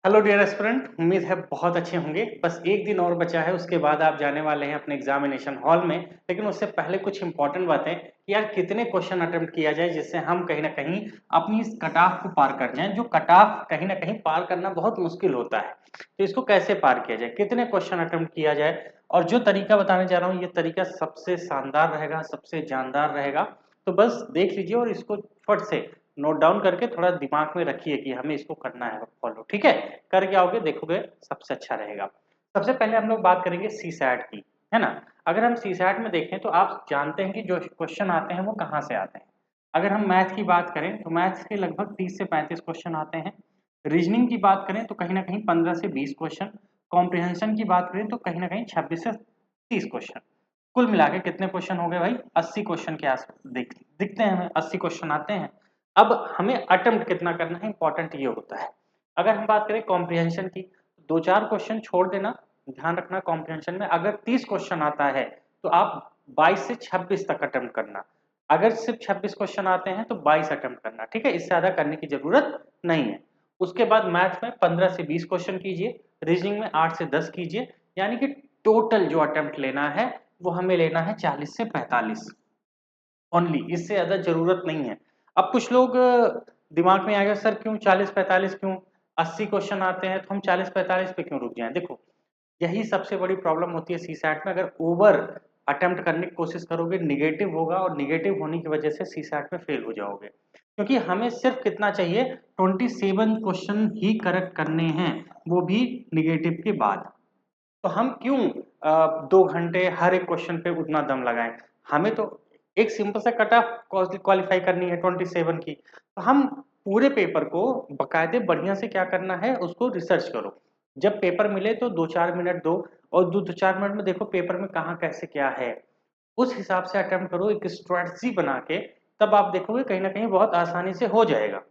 Hello dear aspirant, उम्मीद है बहुत अच्छे होंगे। बस एक दिन और बचा है, उसके बाद आप जाने वाले हैं अपने एग्जामिनेशन हॉल में। लेकिन उससे पहले कुछ इंपॉर्टेंट बातें कि यार कितने क्वेश्चन अटेम्प्ट किया जाए जिससे हम कहीं ना कहीं अपनी इस कट ऑफ को पार कर जाएं। जो कट ऑफ कहीं ना कहीं पार करना बहुत मुश्किल होता है, तो इसको कैसे पार किया जाए, कितने क्वेश्चन अटेम्प्ट किया जाए। और जो तरीका बताने जा रहा हूँ, ये तरीका सबसे शानदार रहेगा, सबसे जानदार रहेगा। तो बस देख लीजिए और इसको फट से नोट डाउन करके थोड़ा दिमाग में रखिए कि हमें इसको करना है फॉलो। ठीक है, करके आओगे देखोगे सबसे अच्छा रहेगा। सबसे पहले हम लोग बात करेंगे सी सैट की, है ना। अगर हम सी सैट में देखें तो आप जानते हैं कि जो क्वेश्चन आते हैं वो कहाँ से आते हैं। अगर हम मैथ की बात करें तो मैथ्स के लगभग 30 से 35 क्वेश्चन आते हैं। रीजनिंग की बात करें तो कहीं ना कहीं 15 से 20 क्वेश्चन। कॉम्प्रिहेंशन की बात करें तो कहीं ना कहीं 26 से 30 क्वेश्चन। कुल मिला के कितने क्वेश्चन हो गए भाई? 80 क्वेश्चन के आस दिखते हैं हमें, 80 क्वेश्चन आते हैं। अब हमें अटेम्प्ट कितना करना है, इंपॉर्टेंट ये होता है। अगर हम बात करें कॉम्प्रिहेंशन की, दो चार क्वेश्चन छोड़ देना। ध्यान रखना कॉम्प्रिहेंशन में अगर 30 क्वेश्चन आता है तो आप 22 से 26 तक अटेम्प्ट करना। अगर सिर्फ 26 क्वेश्चन आते हैं तो 22 अटेम्प्ट करना। ठीक है, इससे ज्यादा करने की जरूरत नहीं है। उसके बाद मैथ में 15 से 20 क्वेश्चन कीजिए। रीजनिंग में 8 से 10 कीजिए। यानी कि टोटल जो अटेम्प्ट लेना है वो हमें लेना है 40 से 45 ओनली, इससे ज्यादा जरूरत नहीं है। अब कुछ लोग दिमाग में आएगा, सर क्यों 40-45 क्यों, 80 क्वेश्चन आते हैं तो हम 40-45 पे क्यों रुक जाएं। देखो, यही सबसे बड़ी प्रॉब्लम होती है सी सैट में। अगर ओवर अटेम्प्ट करने की कोशिश करोगे निगेटिव होगा, और निगेटिव होने की वजह से सी सैट में फेल हो जाओगे। क्योंकि हमें सिर्फ कितना चाहिए, 27 क्वेश्चन ही करेक्ट करने हैं, वो भी निगेटिव के बाद। तो हम क्यों 2 घंटे हर एक क्वेश्चन पे उतना दम लगाएं। हमें तो एक सिंपल सा कट ऑफ क्वालिफाई करनी है 27 की। तो हम पूरे पेपर को बकायदे बढ़िया से क्या करना है, उसको रिसर्च करो। जब पेपर मिले तो 2-4 मिनट दो, और 2-4 मिनट में देखो पेपर में कहाँ कैसे क्या है, उस हिसाब से अटेम्प्ट करो एक स्ट्रेटजी बना के। तब आप देखोगे कहीं ना कहीं बहुत आसानी से हो जाएगा।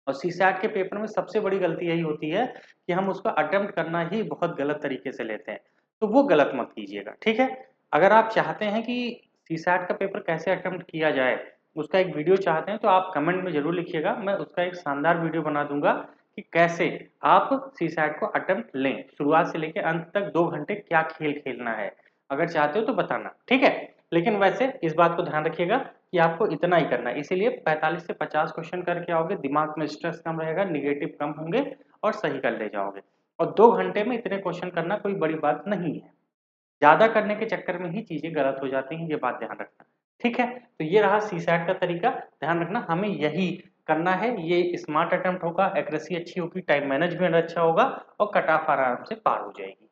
और सीसैट के पेपर में सबसे बड़ी गलती यही होती है कि हम उसका अटेम्प्ट करना ही बहुत गलत तरीके से लेते हैं। तो वो गलत मत कीजिएगा, ठीक है। अगर आप चाहते हैं कि सीसैट का पेपर कैसे अटेम्प्ट किया जाए, उसका एक वीडियो चाहते हैं तो आप कमेंट में जरूर लिखिएगा। मैं उसका एक शानदार वीडियो बना दूंगा कि कैसे आप सीसैट को अटेम्प्ट लें, शुरुआत से लेकर अंत तक 2 घंटे क्या खेल खेलना है। अगर चाहते हो तो बताना, ठीक है। लेकिन वैसे इस बात को ध्यान रखिएगा कि आपको इतना ही करना है, इसीलिए 45 से 50 क्वेश्चन करके आओगे, दिमाग में स्ट्रेस कम रहेगा, निगेटिव कम होंगे और सही कर ले जाओगे। और 2 घंटे में इतने क्वेश्चन करना कोई बड़ी बात नहीं है। ज्यादा करने के चक्कर में ही चीजें गलत हो जाती हैं, ये बात ध्यान रखना। ठीक है, तो ये रहा सीसैट का तरीका। ध्यान रखना हमें यही करना है, ये स्मार्ट अटेम्प्ट होगा, एक्यूरेसी अच्छी होगी, टाइम मैनेजमेंट अच्छा होगा, और कट ऑफ आराम से पार हो जाएगी।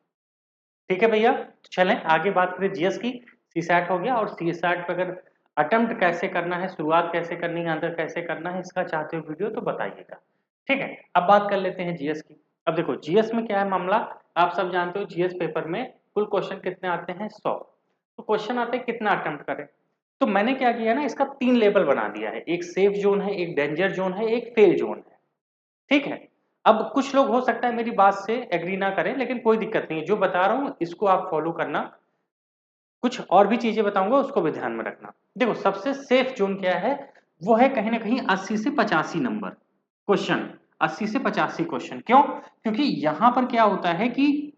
ठीक है भैया, तो चलें आगे बात करें जीएस की। सीसैट हो गया, और सीसैट पे अगर अटेम्प्ट कैसे करना है, शुरुआत कैसे करनी है, आंसर कैसे करना है, इसका चाहते हो वीडियो तो बताइएगा। ठीक है, अब बात कर लेते हैं जीएस की। अब देखो जीएस में क्या है मामला, आप सब जानते हो जीएस पेपर में कुल क्वेश्चन कितने आते हैं, 100। तो क्वेश्चन आते हैं कितना अटेम्प्ट करें। तो मैंने क्या किया ना, इसका 3 लेवल बना दिया है, एक सेफ जोन है, एक डेंजर जोन है, एक फेल जोन है। ठीक है। अब कुछ लोग हो सकता है मेरी बात से एग्री ना करें, लेकिन कोई दिक्कत नहीं है, जो बता रहा हूं इसको आप फॉलो करना। कुछ और भी चीजें बताऊंगा, उसको भी ध्यान में रखना। देखो सबसे सेफ जोन क्या है, वो है कहीं ना कहीं 80 से 85 नंबर क्वेश्चन। 80 से 85 क्वेश्चन क्यों? क्योंकि यहां पर क्या होता है कि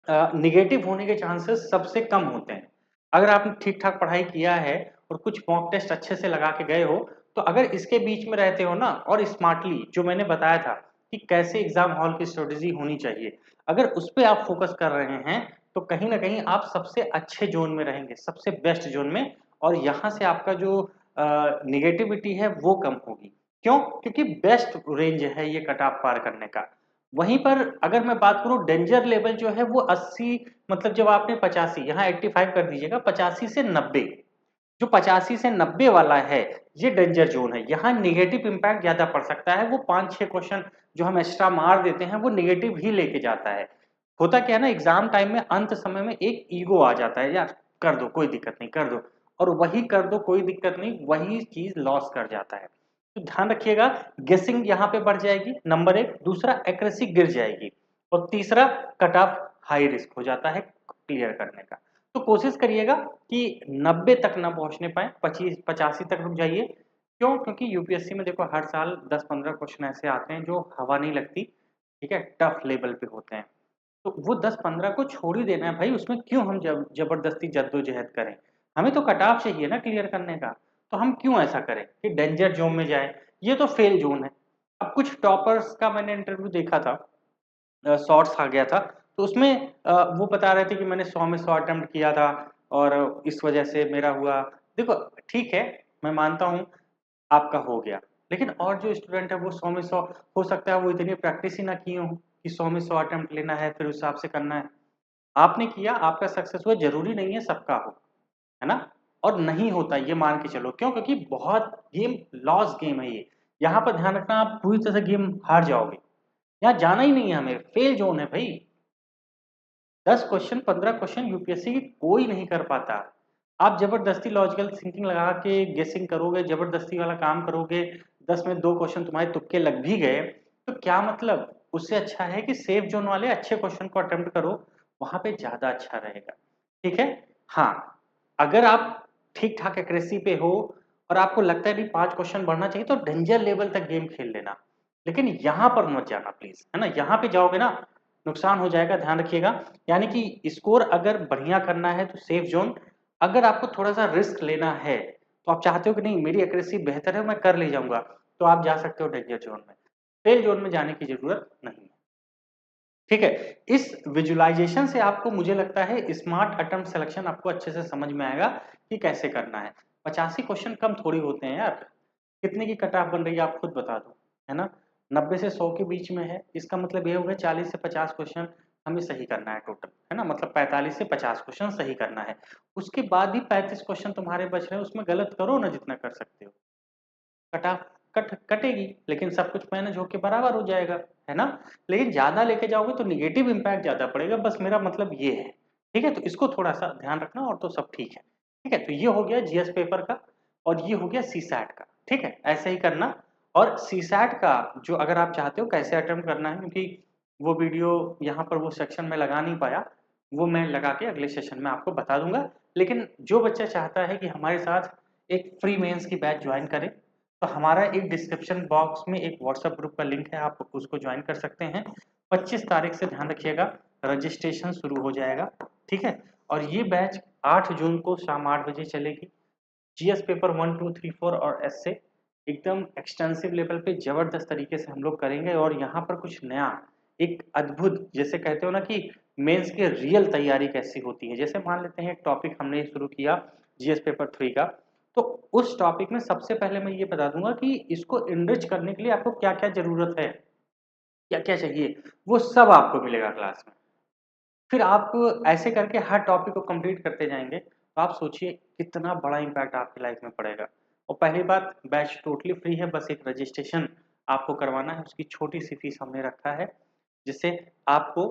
निगेटिव होने के चांसेस सबसे कम होते हैं। अगर आपने ठीक ठाक पढ़ाई किया है और कुछ मॉक टेस्ट अच्छे से लगा के गए हो, तो अगर इसके बीच में रहते हो ना, और स्मार्टली जो मैंने बताया था कि कैसे एग्जाम हॉल की स्ट्रेटेजी होनी चाहिए, अगर उस पर आप फोकस कर रहे हैं तो कहीं ना कहीं आप सबसे अच्छे जोन में रहेंगे, सबसे बेस्ट जोन में। और यहाँ से आपका जो निगेटिविटी है वो कम होगी। क्यों? क्योंकि बेस्ट रेंज है ये कट ऑफ पार करने का। वहीं पर अगर मैं बात करूं डेंजर लेवल जो है वो 80, मतलब जब आपने 85, यहाँ 85 कर दीजिएगा, 85 से 90, जो 85 से 90 वाला है ये डेंजर जोन है। यहाँ निगेटिव इंपैक्ट ज्यादा पड़ सकता है, वो 5-6 क्वेश्चन जो हम एक्स्ट्रा मार देते हैं वो निगेटिव ही लेके जाता है। होता क्या है ना, एग्जाम टाइम में अंत समय में एक ईगो आ जाता है, यार कर दो कोई दिक्कत नहीं, कर दो, और वही कर दो कोई दिक्कत नहीं, वही चीज लॉस कर जाता है। तो ध्यान रखिएगा, गेसिंग यहाँ पे बढ़ जाएगी, नंबर एक, दूसरा एक्यूरेसी गिर जाएगी, और तीसरा कट ऑफ हाई रिस्क हो जाता है क्लियर करने का। तो कोशिश करिएगा कि 90 तक ना पहुंचने पाए, 25-85 तक रुक जाइए। क्यों? क्योंकि यूपीएससी में देखो हर साल 10-15 क्वेश्चन ऐसे आते हैं जो हवा नहीं लगती। ठीक है, टफ लेवल पे होते हैं। तो वो 10-15 को छोड़ ही देना है भाई, उसमें क्यों हम जबरदस्ती जद्दोजहद करें? हमें तो कट ऑफ चाहिए ना क्लियर करने का, तो हम क्यों ऐसा करें कि डेंजर ज़ोन में जाएँ? ये तो फेल ज़ोन है। अब कुछ टॉपर्स का मैंने इंटरव्यू देखा था, शॉर्ट्स आ गया था, तो उसमें वो बता रहे थे कि मैंने 100 में 100 अटेम्प्ट किया था और इस वजह से मेरा हुआ। देखो, ठीक है, मैं मानता हूँ आपका हो गया, लेकिन और जो स्टूडेंट है वो 100 में 100 हो सकता है वो इतनी प्रैक्टिस ही ना किए हों कि 100 में 100 अटेम्प्ट लेना है, फिर उस हिसाब से करना है। आपने किया, आपका सक्सेस हुआ, ज़रूरी नहीं है सबका हो, है ना? और नहीं होता ये मान के चलो, क्यों? क्योंकि बहुत गेम लॉस गेम है ये। यहाँ पर ध्यान रखना, आप पूरी तरह से गेम हार जाओगे। यहाँ जाना ही नहीं है हमें, फेल ज़ोन है भई। 10 क्वेश्चन 15 क्वेश्चन यूपीएससी की कोई नहीं कर पाता। आप ज़बरदस्ती लॉजिकल थिंकिंग लगा के गेसिंग करोगे, ज़बरदस्ती वाला काम करोगे, 10 में 2 क्वेश्चन तुम्हारे तुक्के लग भी गए, तो क्या मतलब? उससे अच्छा है कि सेफ ज़ोन वाले अच्छे क्वेश्चन को अटेम्प्ट करो, वहाँ पे ज़्यादा अच्छा रहेगा। ठीक है? हाँ, अगर आप ठीक-ठाक एक्यूरेसी पे हो और आपको लगता है नहीं 5 क्वेश्चन बढ़ना चाहिए, तो डेंजर लेवल तक गेम खेल लेना। लेकिन यहाँ पर मत जाना प्लीज़, है ना? यहाँ पे जाओगे ना, नुकसान हो जाएगा, ध्यान रखिएगा। यानी कि स्कोर अगर बढ़िया करना है तो सेफ ज़ोन, अगर आपको थोड़ा-सा रिस्क लेना है, तो आप चाहते हो कि नहीं मेरी एक्यूरेसी बेहतर है, मैं कर ले जाऊँगा, तो आप जा सकते हो डेंजर ज़ोन में। फेल ज़ोन में जाने की ज़रूरत नहीं है। ठीक है? इस विजुअलाइज़ेशन से आपको, मुझे लगता है, स्मार्ट अटेम्प्ट सिलेक्शन आपको अच्छे से समझ में आएगा कि कैसे करना है। 85 क्वेश्चन कम थोड़ी होते हैं यार। कितने की कट ऑफ बन रही है आप खुद बता दो, है ना? 90 से 100 के बीच में है, इसका मतलब ये हो गया 40 से 50 क्वेश्चन हमें सही करना है टोटल, है ना? मतलब 45 से 50 क्वेश्चन सही करना है। उसके बाद भी 35 क्वेश्चन तुम्हारे बच रहे हैं, उसमें गलत करो ना जितना कर सकते हो। कट ऑफ कटेगी, लेकिन सब कुछ मैनेज होके बराबर हो जाएगा, है ना? लेकिन ज़्यादा लेके जाओगे तो नेगेटिव इम्पैक्ट ज़्यादा पड़ेगा, बस मेरा मतलब ये है। ठीक है? तो इसको थोड़ा-सा ध्यान रखना और तो सब ठीक है। ठीक है? तो ये हो गया जीएस पेपर का और ये हो गया सीसैट का। ठीक है? ऐसे ही करना। और सीसैट का जो, अगर आप चाहते हो कैसे अटेम्प्ट करना है, क्योंकि वो वीडियो यहाँ पर वो सेक्शन में लगा नहीं पाया, वो मैं लगा के अगले सेशन में आपको बता दूँगा। लेकिन जो बच्चा चाहता है कि हमारे साथ एक फ्री मेंस की बैच जॉइन करे, तो हमारा एक डिस्क्रिप्शन बॉक्स में एक व्हाट्सएप ग्रुप का लिंक है, आप उसको ज्वाइन कर सकते हैं। 25 तारीख से, ध्यान रखिएगा, रजिस्ट्रेशन शुरू हो जाएगा। ठीक है? और ये बैच 8 जून को शाम 8 बजे चलेगी। जीएस पेपर 1, 2, 3, 4 और एस से एकदम एक्सटेंसिव लेवल पे ज़बरदस्त तरीके से हम लोग करेंगे। और यहाँ पर कुछ नया, एक अद्भुत, जैसे कहते हो ना कि मेंस की रियल तैयारी कैसी होती है। जैसे मान लेते हैं एक टॉपिक हमने शुरू किया जीएस पेपर 3 का, तो उस टॉपिक में सबसे पहले मैं ये बता दूँगा कि इसको एनरिच करने के लिए आपको क्या-क्या ज़रूरत है, क्या-क्या चाहिए, वो सब आपको मिलेगा क्लास में। फिर आप ऐसे करके हर टॉपिक को कंप्लीट करते जाएँगे, तो आप सोचिए कितना बड़ा इम्पैक्ट आपकी लाइफ में पड़ेगा। और पहली बात, बैच टोटली फ्री है, बस एक रजिस्ट्रेशन आपको करवाना है, उसकी छोटी-सी फीस हमने रखा है, जिससे आपको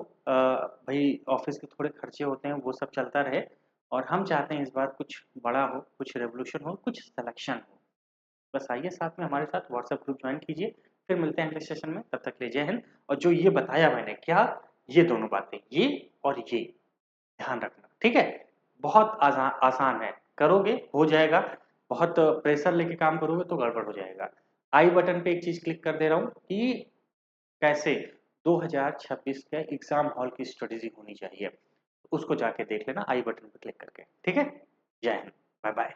भई ऑफ़िस के थोड़े खर्चे होते हैं, वो सब चलता रहे। और हम चाहते हैं इस बार कुछ बड़ा हो, कुछ रेवोल्यूशन हो, कुछ सिलेक्शन हो। बस आइए साथ में, हमारे साथ व्हाट्सएप ग्रुप जॉइन कीजिए। फिर मिलते हैं अगले सेशन में, तब तक के लिए जय हिंद। और जो ये बताया मैंने, क्या? ये दोनों बातें, ये और ये ध्यान रखना, ठीक है? बहुत आसान है, करोगे हो जाएगा। बहुत प्रेशर लेके काम करोगे तो गड़बड़ हो जाएगा। आई बटन पे एक चीज़ क्लिक कर दे रहा हूँ कि कैसे 2026 के एग्ज़ाम हॉल की स्ट्रेटेजी होनी चाहिए। उसको जाके देख लेना आई बटन पे क्लिक करके, ठीक है? जय हिंद, बाय-बाय।